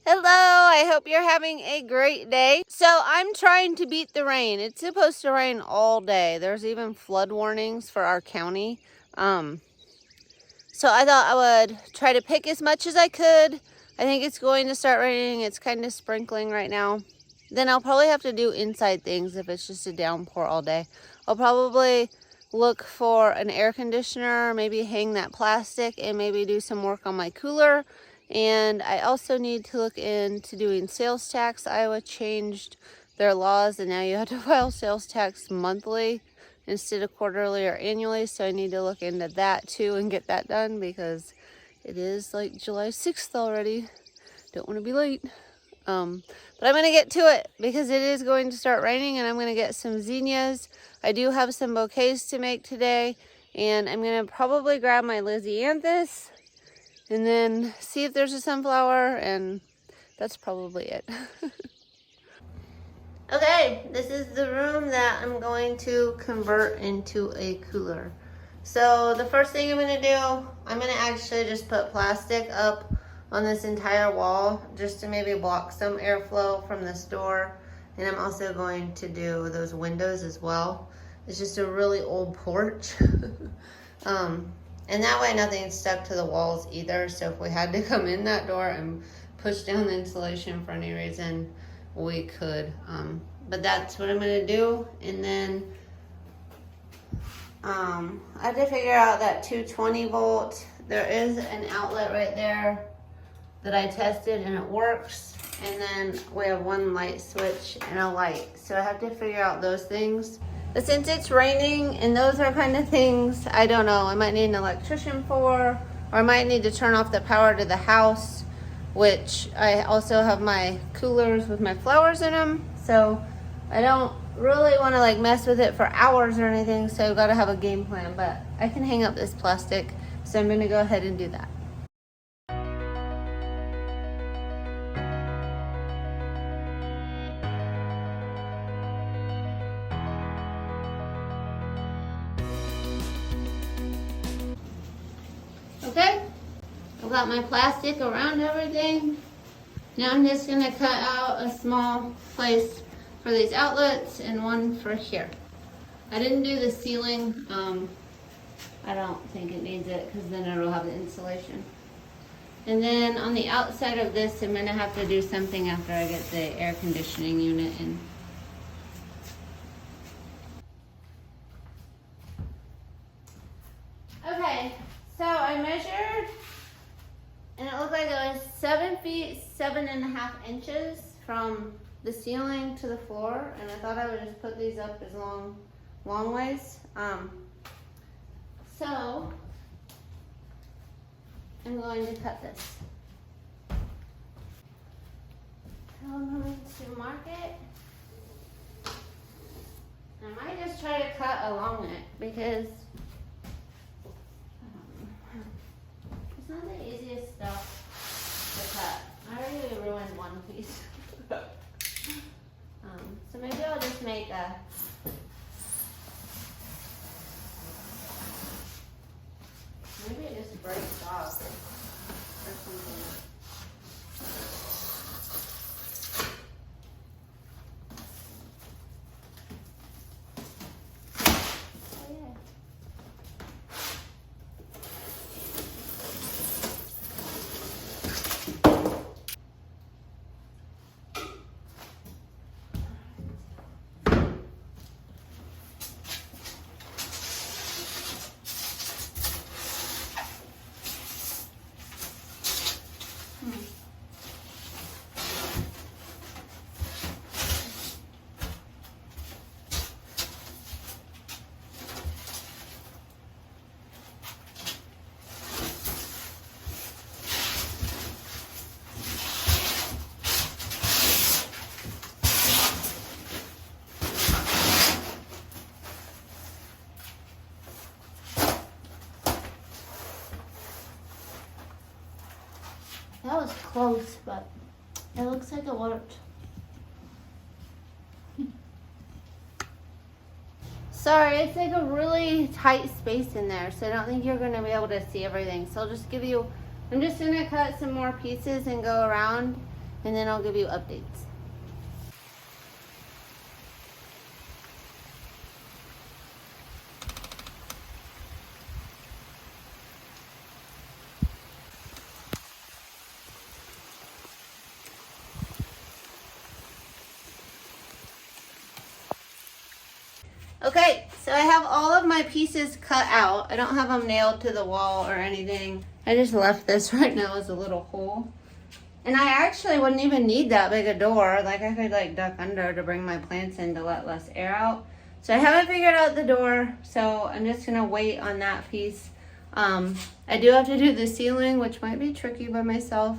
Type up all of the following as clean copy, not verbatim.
Hello, I hope you're having a great day. So I'm trying to beat the rain. It's supposed to rain all day. There's even flood warnings for our county. So I thought I would try to pick as much as I could. I think it's going to start raining. It's kind of sprinkling right now. Then I'll probably have to do inside things if it's just a downpour all day. I'll probably look for an air conditioner, maybe hang that plastic, and maybe do some work on my cooler. And I also need to look into doing sales tax. Iowa changed their laws and now you have to file sales tax monthly instead of quarterly or annually. So I need to look into that too and get that done because it is like July 6th already. Don't want to be late. But I'm going to get to it because it is going to start raining and I'm going to get some zinnias. I do have some bouquets to make today and I'm going to probably grab my Lysianthus and then see if there's a sunflower, and that's probably it. Okay, this is the room that I'm going to convert into a cooler. So the first thing I'm going to do, I'm going to actually just put plastic up on this entire wall just to maybe block some airflow from this door. And I'm also going to do those windows as well. It's just a really old porch. And that way nothing's stuck to the walls either. So if we had to come in that door and push down the insulation for any reason, we could. But that's what I'm gonna do. And then I have to figure out that 220 volt. There is an outlet right there that I tested and it works. And then we have one light switch and a light. So I have to figure out those things. But since it's raining and those are kind of things, I don't know, I might need an electrician for, or I might need to turn off the power to the house, which I also have my coolers with my flowers in them. So I don't really want to like mess with it for hours or anything. So I've got to have a game plan, but I can hang up this plastic. So I'm going to go ahead and do that. Okay, I've got my plastic around everything. Now I'm just gonna cut out a small place for these outlets and one for here. I didn't do the ceiling. I don't think it needs it because then it'll have the insulation. And then on the outside of this, I'm gonna have to do something after I get the air conditioning unit in. Okay, so I measured and it looked like it was 7 feet, 7.5 inches from the ceiling to the floor. And I thought I would just put these up as long ways. So I'm going to cut this. So I'm going to mark it. I might just try to cut along it because it's not the easiest stuff to cut. I already ruined one piece. So maybe I'll just make a maybe it just breaks off or something. That was close, but it looks like it worked. Sorry, it's like a really tight space in there, so I don't think you're going to be able to see everything. So I'll just give you, I'm just going to cut some more pieces and go around and then I'll give you updates. Okay, so I have all of my pieces cut out. I don't have them nailed to the wall or anything. I just left this right now as a little hole. And I actually wouldn't even need that big a door. Like I could like duck under to bring my plants in to let less air out. So I haven't figured out the door, so I'm just gonna wait on that piece. I do have to do the ceiling, which might be tricky by myself.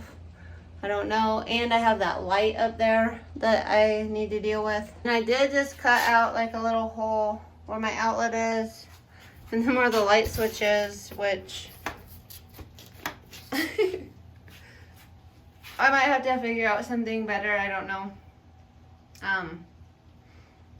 I don't know. And I have that light up there that I need to deal with. And I did just cut out like a little hole where my outlet is. And then where the light switch is, which I might have to figure out something better. I don't know.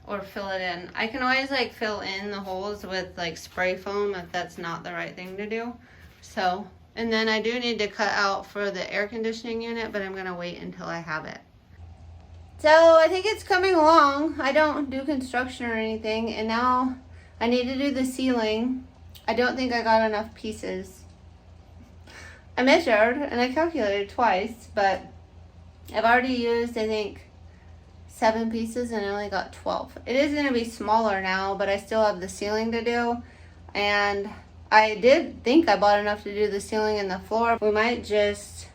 Or fill it in. I can always like fill in the holes with like spray foam if that's not the right thing to do. So, and then I do need to cut out for the air conditioning unit, but I'm gonna wait until I have it. So I think it's coming along. I don't do construction or anything, and now I need to do the ceiling. I don't think I got enough pieces. I measured and I calculated twice, but I've already used, I think, 7 pieces and I only got 12. It is gonna be smaller now, but I still have the ceiling to do. And I did think I bought enough to do the ceiling and the floor. We might just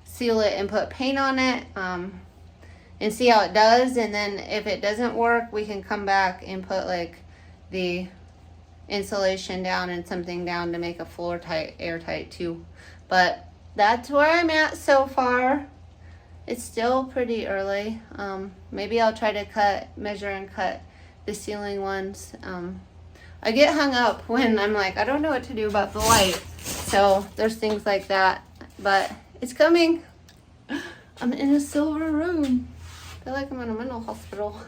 seal it and put paint on it and see how it does. And then if it doesn't work, we can come back and put like the insulation down and something down to make a floor tight, airtight too. But that's where I'm at so far. It's still pretty early. Maybe I'll try to measure and cut the ceiling ones. I get hung up when I'm like, I don't know what to do about the light. So there's things like that, but it's coming. I'm in a silver room. I feel like I'm in a mental hospital.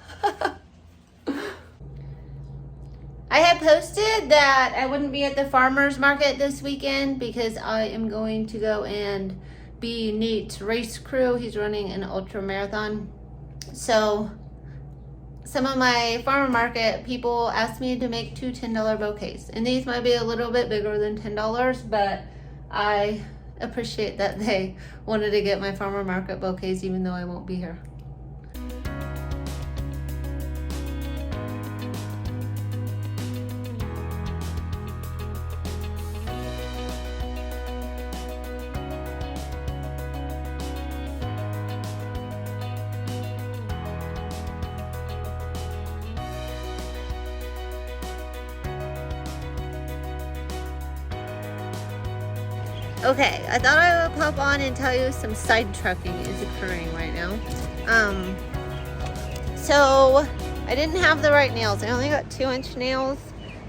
I had posted that I wouldn't be at the farmer's market this weekend because I am going to go and be Nate's race crew. He's running an ultra marathon. So some of my farmer market people asked me to make 2 $10 bouquets. And these might be a little bit bigger than $10, but I appreciate that they wanted to get my farmer market bouquets even though I won't be here. Okay, I thought I would pop on and tell you some side trucking is occurring right now. So I didn't have the right nails. I only got 2-inch nails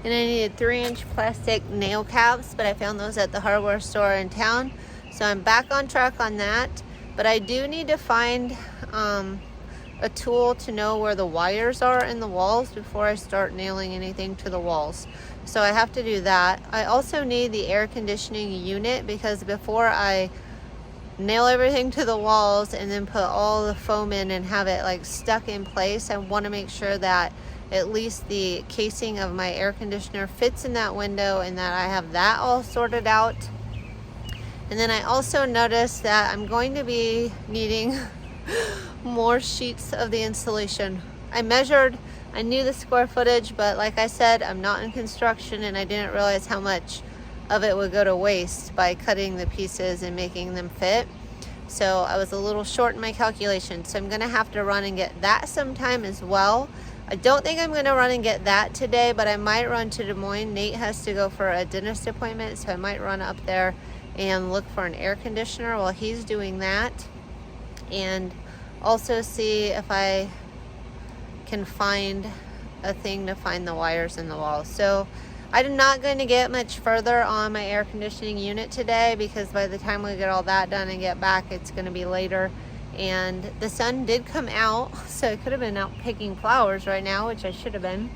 and I needed 3-inch plastic nail caps, but I found those at the hardware store in town. So I'm back on track on that, but I do need to find a tool to know where the wires are in the walls before I start nailing anything to the walls. So I have to do that. I also need the air conditioning unit because before I nail everything to the walls and then put all the foam in and have it like stuck in place, I want to make sure that at least the casing of my air conditioner fits in that window and that I have that all sorted out. And then I also noticed that I'm going to be needing more sheets of the insulation. I measured, I knew the square footage, but like I said, I'm not in construction and I didn't realize how much of it would go to waste by cutting the pieces and making them fit. So I was a little short in my calculation. So I'm gonna have to run and get that sometime as well. I don't think I'm gonna run and get that today, but I might run to Des Moines. Nate has to go for a dentist appointment, so I might run up there and look for an air conditioner while he's doing that. And also see if I can find a thing to find the wires in the wall. So I'm not going to get much further on my air conditioning unit today because by the time we get all that done and get back, it's going to be later. And the sun did come out, so I could have been out picking flowers right now, which I should have been.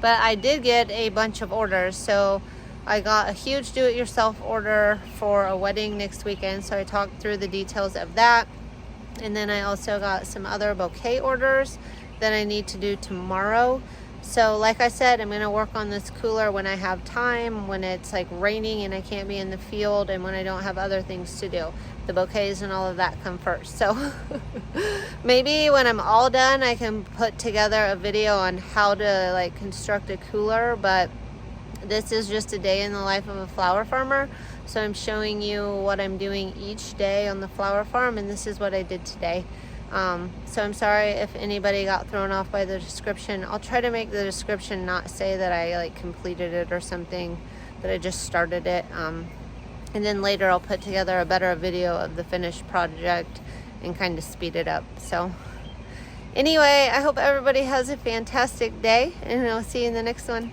But I did get a bunch of orders. So I got a huge do-it-yourself order for a wedding next weekend. So I talked through the details of that. And then I also got some other bouquet orders that I need to do tomorrow. So like I said, I'm gonna work on this cooler when I have time, when it's like raining and I can't be in the field, and when I don't have other things to do. The bouquets and all of that come first. So maybe when I'm all done, I can put together a video on how to like construct a cooler, but this is just a day in the life of a flower farmer. So I'm showing you what I'm doing each day on the flower farm, and this is what I did today. So I'm sorry if anybody got thrown off by the description. I'll try to make the description not say that I like completed it or something, that I just started it. And then later I'll put together a better video of the finished project and kind of speed it up. So anyway, I hope everybody has a fantastic day, and I'll see you in the next one.